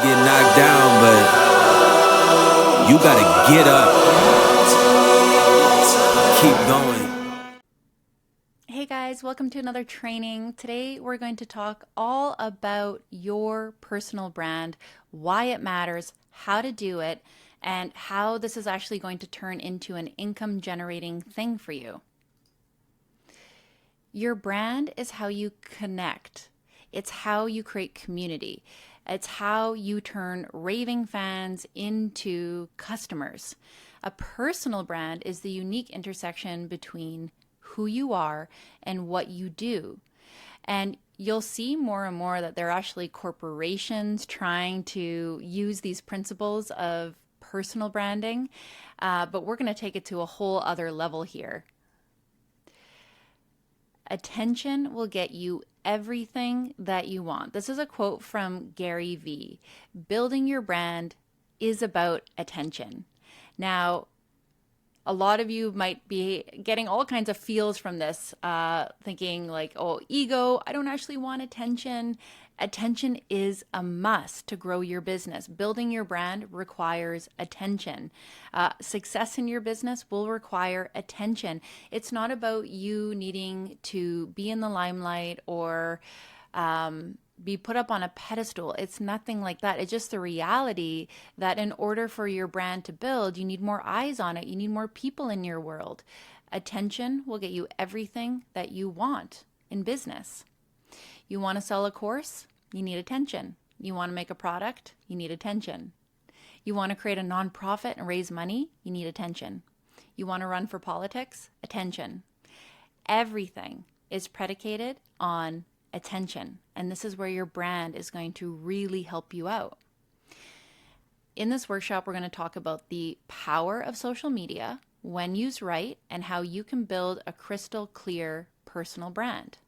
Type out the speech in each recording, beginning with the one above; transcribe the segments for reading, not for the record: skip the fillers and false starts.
get knocked down, but you gotta get up. Keep going. Hey guys, welcome to another training. Today we're going to talk all about your personal brand, why it matters, how to do it, and how this is actually going to turn into an income generating thing for you. Your brand is how you connect. It's how you create community. It's how you turn raving fans into customers. A personal brand is the unique intersection between who you are and what you do. And you'll see more and more that there are actually corporations trying to use these principles of personal branding, but we're going to take it to a whole other level here. Attention will get you everything that you want. This is a quote from Gary Vee. Building your brand is about attention. Now, a lot of you might be getting all kinds of feels from this, thinking like, oh, ego, I don't actually want attention. Attention is a must to grow your business. Building your brand requires attention. Success in your business will require attention. It's not about you needing to be in the limelight or be put up on a pedestal. It's nothing like that. It's just the reality that in order for your brand to build, you need more eyes on it. You need more people in your world. Attention will get you everything that you want in business. You want to sell a course? You need attention. You want to make a product? You need attention. You want to create a nonprofit and raise money? You need attention. You want to run for politics? Attention. Everything is predicated on attention. And this is where your brand is going to really help you out. In this workshop, we're going to talk about the power of social media when used right and how you can build a crystal clear personal brand.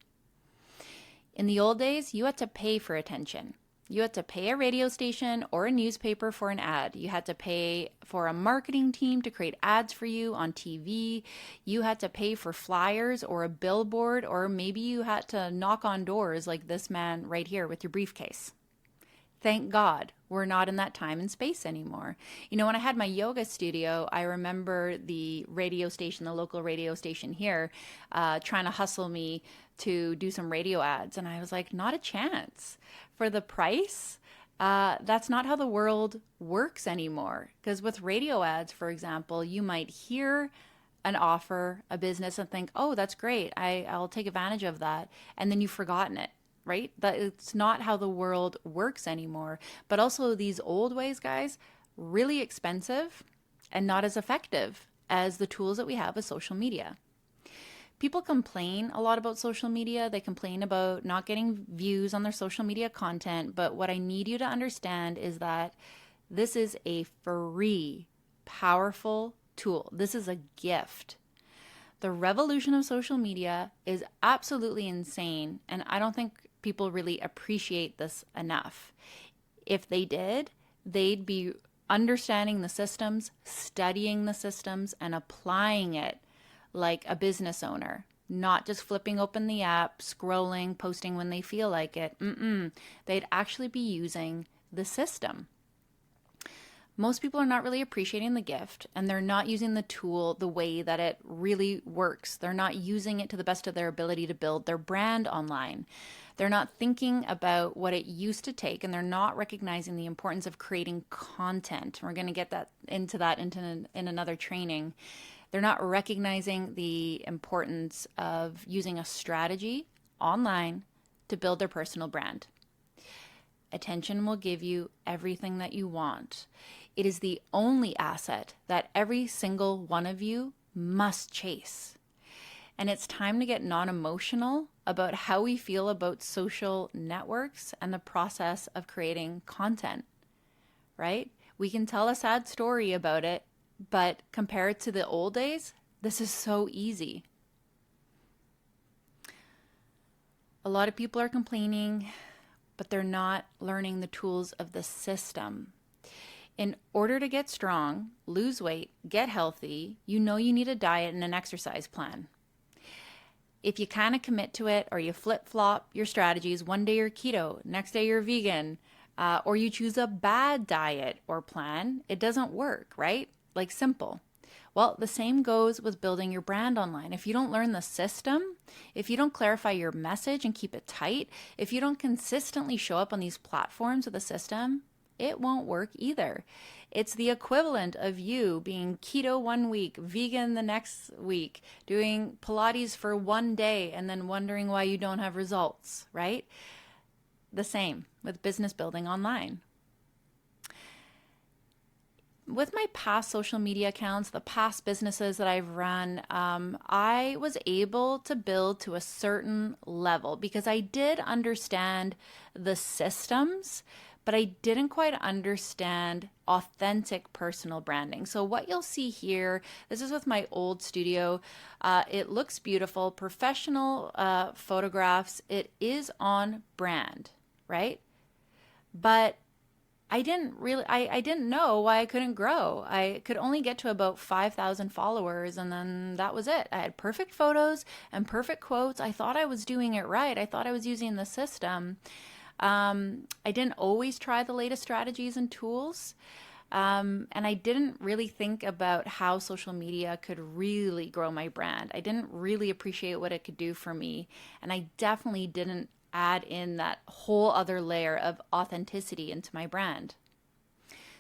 In the old days, you had to pay for attention. You had to pay a radio station or a newspaper for an ad. You had to pay for a marketing team to create ads for you on TV. You had to pay for flyers or a billboard, or maybe you had to knock on doors like this man right here with your briefcase. Thank God we're not in that time and space anymore. You know, when I had my yoga studio, I remember the radio station, the local radio station here, trying to hustle me to do some radio ads. And I was like, not a chance. For the price, that's not how the world works anymore. Because with radio ads, for example, you might hear an offer, a business, and think, oh, that's great. I'll take advantage of that. And then you've forgotten it. Right? That it's not how the world works anymore. But also these old ways, guys, really expensive and not as effective as the tools that we have with social media. People complain a lot about social media. They complain about not getting views on their social media content. But what I need you to understand is that this is a free, powerful tool. This is a gift. The revolution of social media is absolutely insane. And I don't think people really appreciate this enough. If they did, they'd be understanding the systems, studying the systems, and applying it like a business owner, not just flipping open the app, scrolling, posting when they feel like it. They'd actually be using the system. Most people are not really appreciating the gift, and they're not using the tool the way that it really works. They're not using it to the best of their ability to build their brand online. They're not thinking about what it used to take, and they're not recognizing the importance of creating content. We're going to get into another training. They're not recognizing the importance of using a strategy online to build their personal brand. Attention will give you everything that you want. It is the only asset that every single one of you must chase. And it's time to get non-emotional about how we feel about social networks and the process of creating content, right? We can tell a sad story about it, but compared to the old days, this is so easy. A lot of people are complaining, but they're not learning the tools of the system. In order to get strong, lose weight, get healthy, you know you need a diet and an exercise plan. If you kind of commit to it or you flip-flop your strategies, one day you're keto, next day you're vegan, or you choose a bad diet or plan, it doesn't work, right? Like simple. Well, the same goes with building your brand online. If you don't learn the system, if you don't clarify your message and keep it tight, if you don't consistently show up on these platforms with a system, it won't work either. It's the equivalent of you being keto one week, vegan the next week, doing Pilates for one day, and then wondering why you don't have results, right? The same with business building online. With my past social media accounts, the past businesses that I've run, I was able to build to a certain level because I did understand the systems, but I didn't quite understand authentic personal branding. So what you'll see here, this is with my old studio. It looks beautiful, professional photographs. It is on brand, right? But I didn't know why I couldn't grow. I could only get to about 5,000 followers, and then that was it. I had perfect photos and perfect quotes. I thought I was doing it right. I thought I was using the system. I didn't always try the latest strategies and tools. And I didn't really think about how social media could really grow my brand. I didn't really appreciate what it could do for me. And I definitely didn't add in that whole other layer of authenticity into my brand.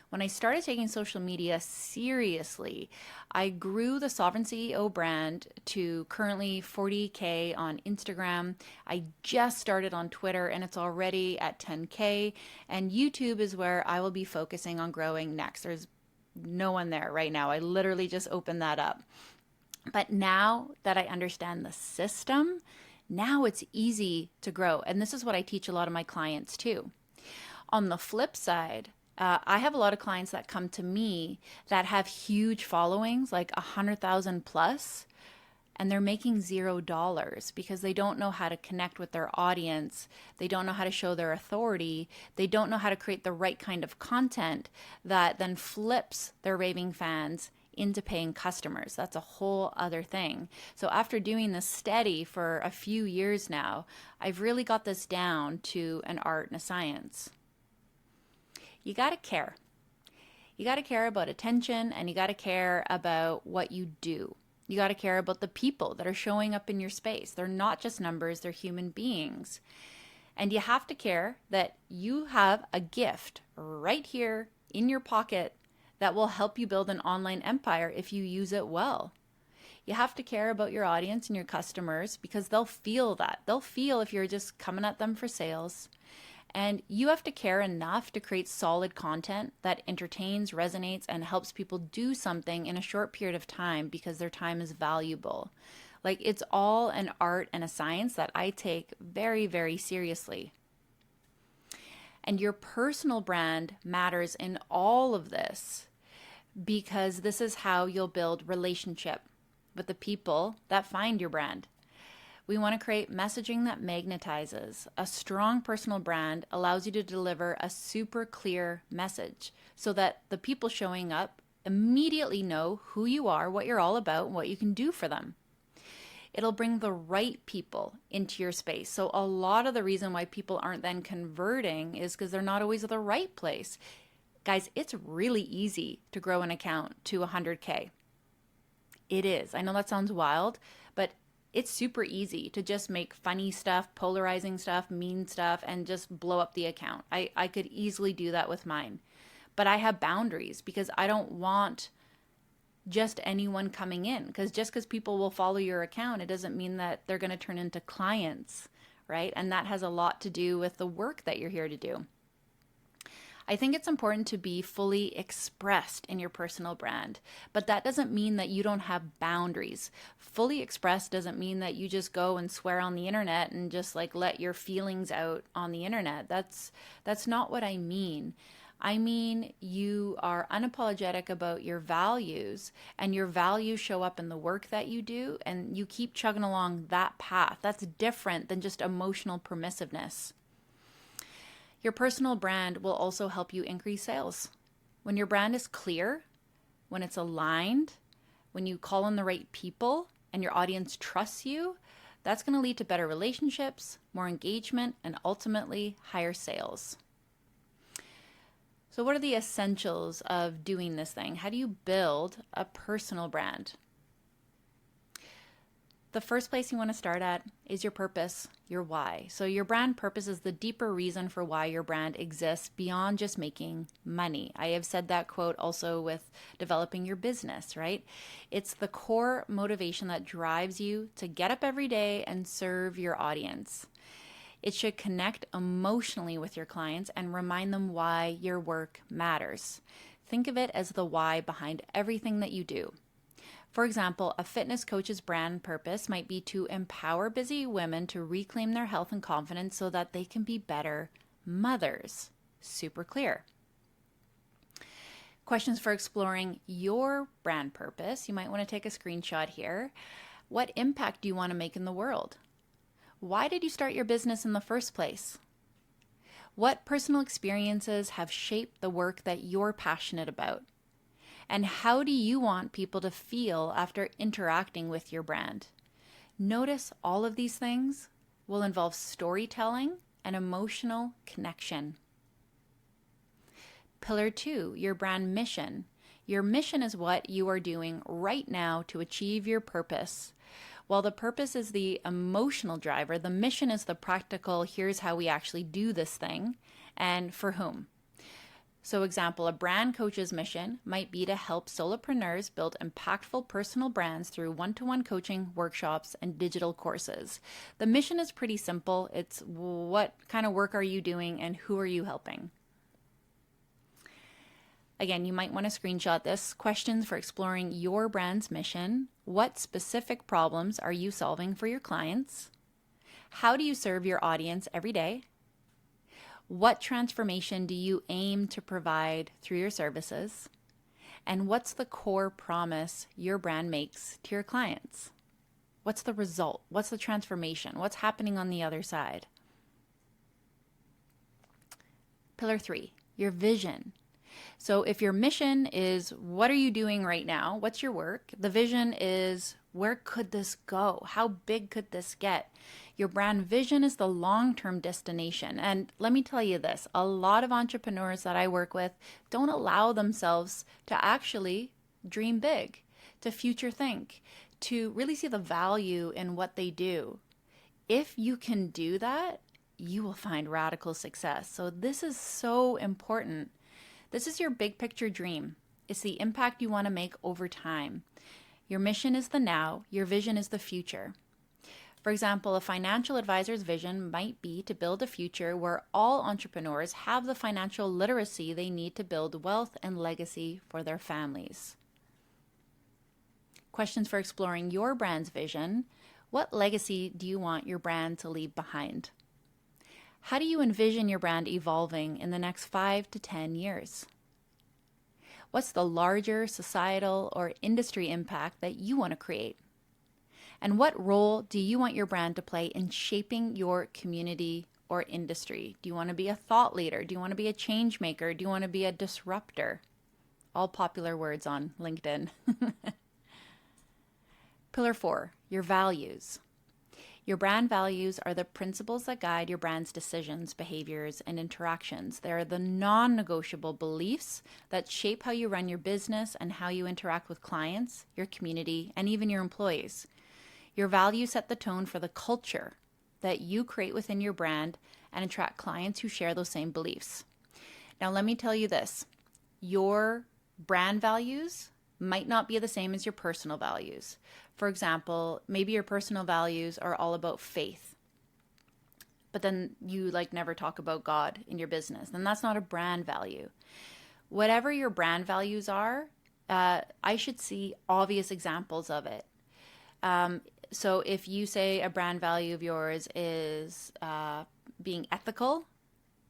When I started taking social media seriously, I grew the Sovereign CEO brand to currently 40K on Instagram. I just started on Twitter and it's already at 10K. And YouTube is where I will be focusing on growing next. There's no one there right now. I literally just opened that up. But now that I understand the system, now it's easy to grow. And this is what I teach a lot of my clients too. On the flip side, I have a lot of clients that come to me that have huge followings, like 100,000 plus, and they're making $0 because they don't know how to connect with their audience. They don't know how to show their authority. They don't know how to create the right kind of content that then flips their raving fans into paying customers. That's a whole other thing. So after doing this steady for a few years now, I've really got this down to an art and a science. You got to care. You got to care about attention, and you got to care about what you do. You got to care about the people that are showing up in your space. They're not just numbers, they're human beings. And you have to care that you have a gift right here in your pocket that will help you build an online empire if you use it well. You have to care about your audience and your customers because they'll feel that. They'll feel if you're just coming at them for sales. And you have to care enough to create solid content that entertains, resonates, and helps people do something in a short period of time because their time is valuable. Like, it's all an art and a science that I take very, very seriously. And your personal brand matters in all of this because this is how you'll build relationship with the people that find your brand. We want to create messaging that magnetizes. A strong personal brand allows you to deliver a super clear message so that the people showing up immediately know who you are, what you're all about, and what you can do for them. It'll bring the right people into your space. So a lot of the reason why people aren't then converting is because they're not always at the right place. Guys, it's really easy to grow an account to 100K. It is. I know that sounds wild, but it's super easy to just make funny stuff, polarizing stuff, mean stuff, and just blow up the account. I could easily do that with mine. But I have boundaries because I don't want just anyone coming in, because just because people will follow your account, it doesn't mean that they're going to turn into clients, right? And that has a lot to do with the work that you're here to do. I think it's important to be fully expressed in your personal brand, but that doesn't mean that you don't have boundaries. Fully expressed doesn't mean that you just go and swear on the internet and just like let your feelings out on the internet. That's not what I mean. I mean, you are unapologetic about your values, and your values show up in the work that you do, and you keep chugging along that path. That's different than just emotional permissiveness. Your personal brand will also help you increase sales. When your brand is clear, when it's aligned, when you call on the right people, and your audience trusts you, that's going to lead to better relationships, more engagement, and ultimately higher sales. So what are the essentials of doing this thing? How do you build a personal brand? The first place you want to start at is your purpose, your why. So your brand purpose is the deeper reason for why your brand exists beyond just making money. I have said that quote also with developing your business, right? It's the core motivation that drives you to get up every day and serve your audience. It should connect emotionally with your clients and remind them why your work matters. Think of it as the why behind everything that you do. For example, a fitness coach's brand purpose might be to empower busy women to reclaim their health and confidence so that they can be better mothers. Super clear. Questions for exploring your brand purpose. You might want to take a screenshot here. What impact do you want to make in the world? Why did you start your business in the first place? What personal experiences have shaped the work that you're passionate about? And how do you want people to feel after interacting with your brand? Notice all of these things will involve storytelling and emotional connection. Pillar 2, your brand mission. Your mission is what you are doing right now to achieve your purpose. While the purpose is the emotional driver, the mission is the practical, here's how we actually do this thing and for whom. So example, a brand coach's mission might be to help solopreneurs build impactful personal brands through one-to-one coaching, workshops, and digital courses. The mission is pretty simple. It's what kind of work are you doing and who are you helping? Again, you might want to screenshot this. Questions for exploring your brand's mission. What specific problems are you solving for your clients? How do you serve your audience every day? What transformation do you aim to provide through your services? And what's the core promise your brand makes to your clients? What's the result? What's the transformation? What's happening on the other side? Pillar 3, your vision. So if your mission is what are you doing right now? What's your work? The vision is where could this go? How big could this get? Your brand vision is the long-term destination. And let me tell you this, a lot of entrepreneurs that I work with don't allow themselves to actually dream big, to future think, to really see the value in what they do. If you can do that, you will find radical success. So this is so important. This is your big picture dream. It's the impact you want to make over time. Your mission is the now, your vision is the future. For example, a financial advisor's vision might be to build a future where all entrepreneurs have the financial literacy they need to build wealth and legacy for their families. Questions for exploring your brand's vision. What legacy do you want your brand to leave behind? How do you envision your brand evolving in the next 5 to 10 years? What's the larger societal or industry impact that you want to create? And what role do you want your brand to play in shaping your community or industry? Do you want to be a thought leader? Do you want to be a change maker? Do you want to be a disruptor? All popular words on LinkedIn. Pillar 4, your values. Your brand values are the principles that guide your brand's decisions, behaviors, and interactions. They are the non-negotiable beliefs that shape how you run your business and how you interact with clients, your community, and even your employees. Your values set the tone for the culture that you create within your brand and attract clients who share those same beliefs. Now, let me tell you this. Your brand values might not be the same as your personal values. For example, maybe your personal values are all about faith, but then you never talk about God in your business. Then that's not a brand value. Whatever your brand values are, I should see obvious examples of it. So if you say a brand value of yours is being ethical,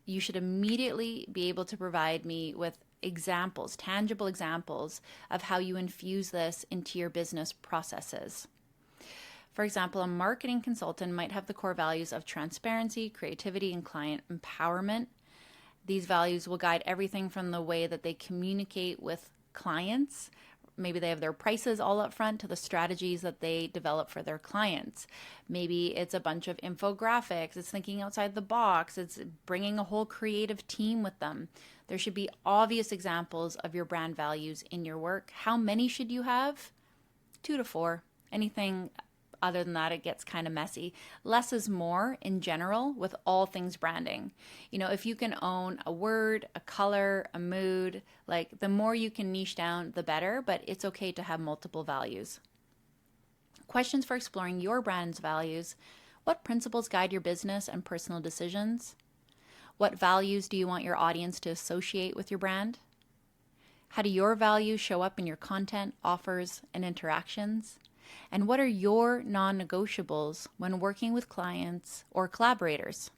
you should immediately be able to provide me with examples, tangible examples of how you infuse this into your business processes. For example, a marketing consultant might have the core values of transparency, creativity, and client empowerment. These values will guide everything from the way that they communicate with clients. Maybe they have their prices all up front to the strategies that they develop for their clients. Maybe it's a bunch of infographics. It's thinking outside the box. It's bringing a whole creative team with them. There should be obvious examples of your brand values in your work. How many should you have? 2 to 4. Anything other than that, it gets kind of messy. Less is more in general with all things branding. If you can own a word, a color, a mood, like the more you can niche down, the better, but it's okay to have multiple values. Questions for exploring your brand's values. What principles guide your business and personal decisions? What values do you want your audience to associate with your brand? How do your values show up in your content, offers, and interactions? And what are your non-negotiables when working with clients or collaborators?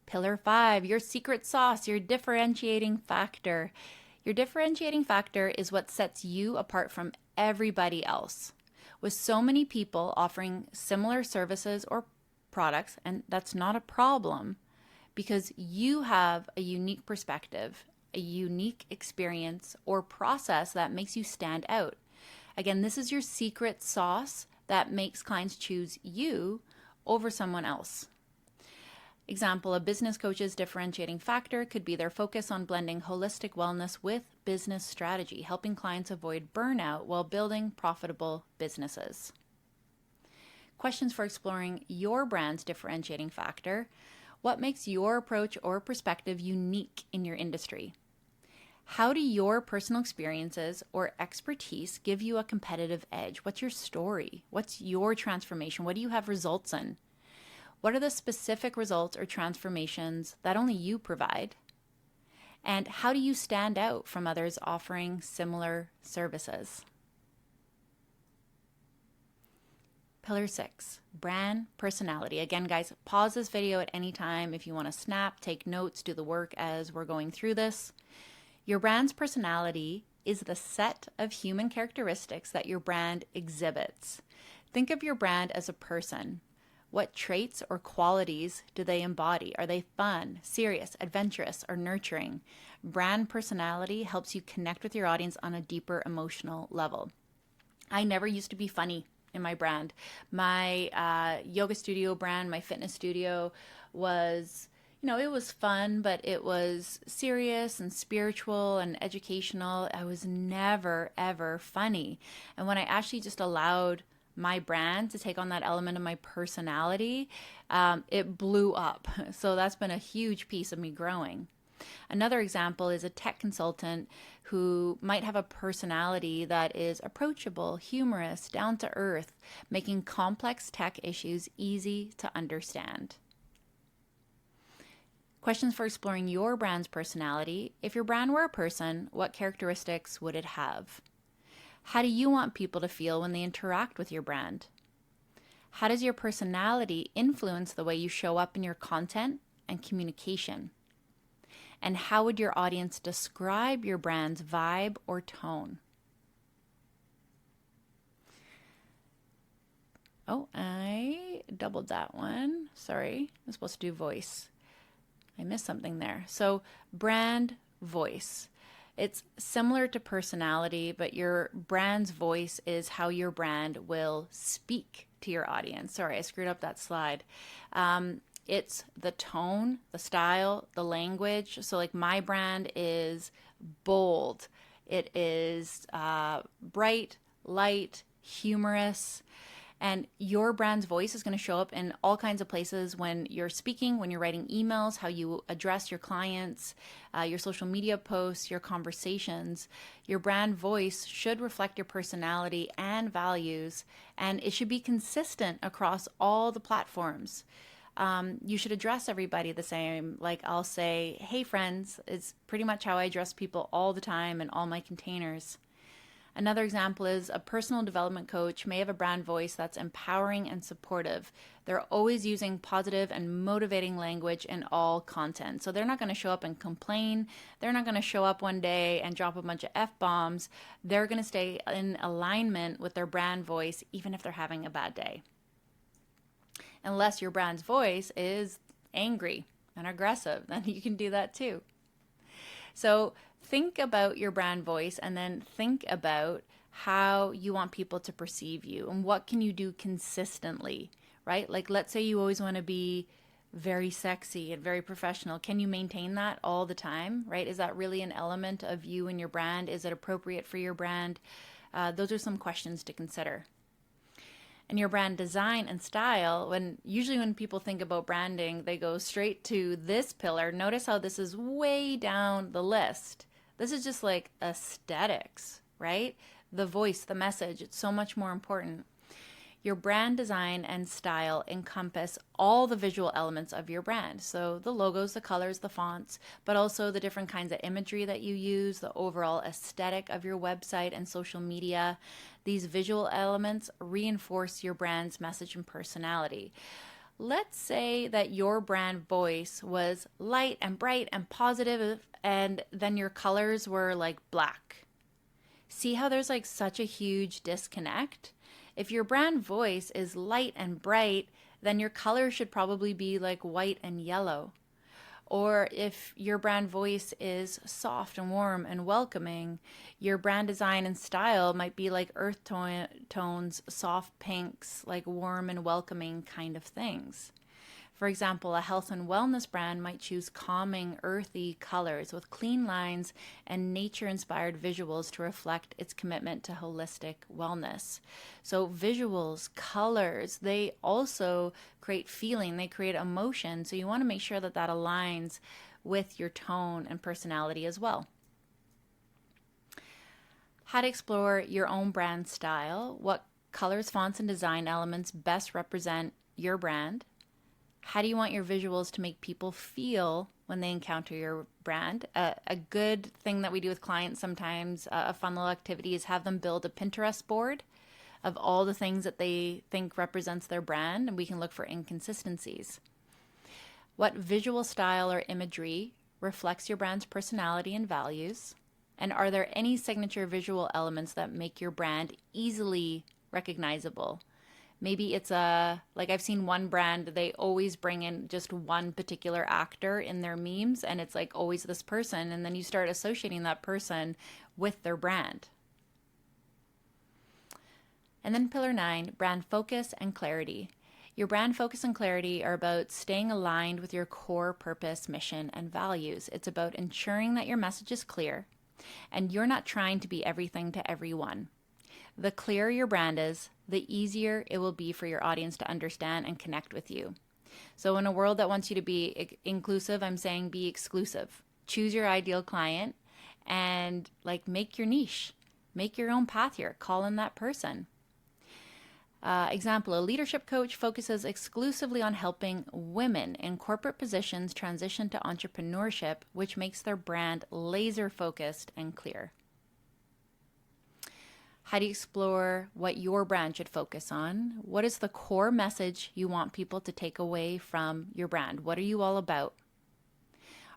Pillar 5, your secret sauce, your differentiating factor. Your differentiating factor is what sets you apart from everybody else. With so many people offering similar services or products, and that's not a problem because you have a unique perspective, a unique experience or process that makes you stand out. Again, this is your secret sauce that makes clients choose you over someone else. Example, a business coach's differentiating factor could be their focus on blending holistic wellness with business strategy, helping clients avoid burnout while building profitable businesses. Questions for exploring your brand's differentiating factor. What makes your approach or perspective unique in your industry? How do your personal experiences or expertise give you a competitive edge? What's your story? What's your transformation? What do you have results in? What are the specific results or transformations that only you provide? And how do you stand out from others offering similar services? Pillar 6, brand personality. Again, guys, pause this video at any time if you want to snap, take notes, do the work as we're going through this. Your brand's personality is the set of human characteristics that your brand exhibits. Think of your brand as a person. What traits or qualities do they embody? Are they fun, serious, adventurous, or nurturing? Brand personality helps you connect with your audience on a deeper emotional level. I never used to be funny in my brand. My yoga studio brand, my fitness studio was, it was fun, but it was serious and spiritual and educational. I was never, ever funny. And when I actually just allowed my brand to take on that element of my personality, it blew up. So that's been a huge piece of me growing. Another example is a tech consultant who might have a personality that is approachable, humorous, down to earth, making complex tech issues easy to understand. Questions for exploring your brand's personality. If your brand were a person, what characteristics would it have? How do you want people to feel when they interact with your brand? How does your personality influence the way you show up in your content and communication? And how would your audience describe your brand's vibe or tone? Oh, I doubled that one. Sorry, I'm supposed to do voice. I missed something there. So brand voice. It's similar to personality, but your brand's voice is how your brand will speak to your audience. Sorry, I screwed up that slide. It's the tone, the style, the language. So like my brand is bold. It is bright, light, humorous. And your brand's voice is going to show up in all kinds of places when you're speaking, when you're writing emails, how you address your clients, your social media posts, your conversations. Your brand voice should reflect your personality and values, and it should be consistent across all the platforms. You should address everybody the same. Like I'll say, hey friends, it's pretty much how I address people all the time in all my containers. Another example is a personal development coach may have a brand voice that's empowering and supportive. They're always using positive and motivating language in all content. So they're not going to show up and complain. They're not going to show up one day and drop a bunch of F-bombs. They're going to stay in alignment with their brand voice, even if they're having a bad day. Unless your brand's voice is angry and aggressive, then you can do that too. So think about your brand voice and then think about how you want people to perceive you and what can you do consistently, right? Like let's say you always want to be very sexy and very professional. Can you maintain that all the time, right? Is that really an element of you and your brand? Is it appropriate for your brand? Those are some questions to consider. And your brand design and style, usually when people think about branding, they go straight to this pillar. Notice how this is way down the list. This is just like aesthetics, right? The voice, the message, it's so much more important. Your brand design and style encompass all the visual elements of your brand. So the logos, the colors, the fonts, but also the different kinds of imagery that you use, the overall aesthetic of your website and social media. These visual elements reinforce your brand's message and personality. Let's say that your brand voice was light and bright and positive, and then your colors were like black. See how there's like such a huge disconnect? If your brand voice is light and bright, then your color should probably be like white and yellow. Or if your brand voice is soft and warm and welcoming, your brand design and style might be like earth tones, soft pinks, like warm and welcoming kind of things. For example, a health and wellness brand might choose calming, earthy colors with clean lines and nature-inspired visuals to reflect its commitment to holistic wellness. So visuals, colors, they also create feeling, they create emotion. So you want to make sure that that aligns with your tone and personality as well. How to explore your own brand style. What colors, fonts, and design elements best represent your brand? How do you want your visuals to make people feel when they encounter your brand? A good thing that we do with clients sometimes, a fun little activity, is have them build a Pinterest board of all the things that they think represents their brand, and we can look for inconsistencies. What visual style or imagery reflects your brand's personality and values? And are there any signature visual elements that make your brand easily recognizable? Maybe it's like I've seen one brand, they always bring in just one particular actor in their memes, and it's like always this person, and then you start associating that person with their brand. And then pillar 9, brand focus and clarity. Your brand focus and clarity are about staying aligned with your core purpose, mission, and values. It's about ensuring that your message is clear, and you're not trying to be everything to everyone. The clearer your brand is, the easier it will be for your audience to understand and connect with you. So in a world that wants you to be inclusive, I'm saying be exclusive. Choose your ideal client and make your niche. Make your own path here. Call in that person. Example, a leadership coach focuses exclusively on helping women in corporate positions transition to entrepreneurship, which makes their brand laser focused and clear. How do you explore what your brand should focus on? What is the core message you want people to take away from your brand? What are you all about?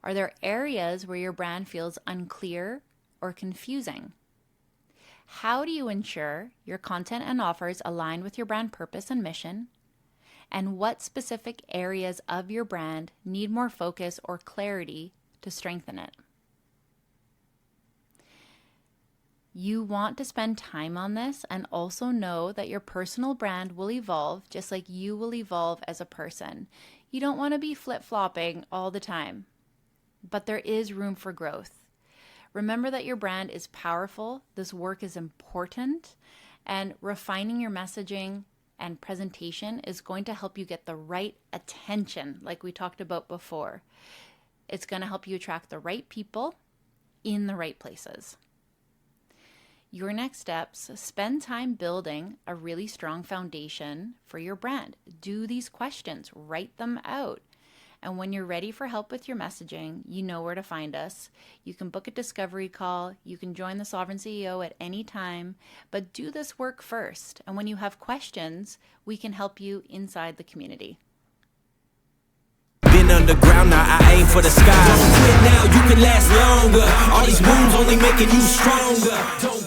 Are there areas where your brand feels unclear or confusing? How do you ensure your content and offers align with your brand purpose and mission? And what specific areas of your brand need more focus or clarity to strengthen it? You want to spend time on this and also know that your personal brand will evolve just like you will evolve as a person. You don't want to be flip-flopping all the time, but there is room for growth. Remember that your brand is powerful, this work is important, and refining your messaging and presentation is going to help you get the right attention, like we talked about before. It's going to help you attract the right people in the right places. Your next steps, spend time building a really strong foundation for your brand. Do these questions, write them out. And when you're ready for help with your messaging, you know where to find us. You can book a discovery call. You can join the Sovereign CEO at any time, but do this work first. And when you have questions, we can help you inside the community. Been underground, now I aim for the sky. Don't quit now, you can last longer. All these wounds only making you stronger.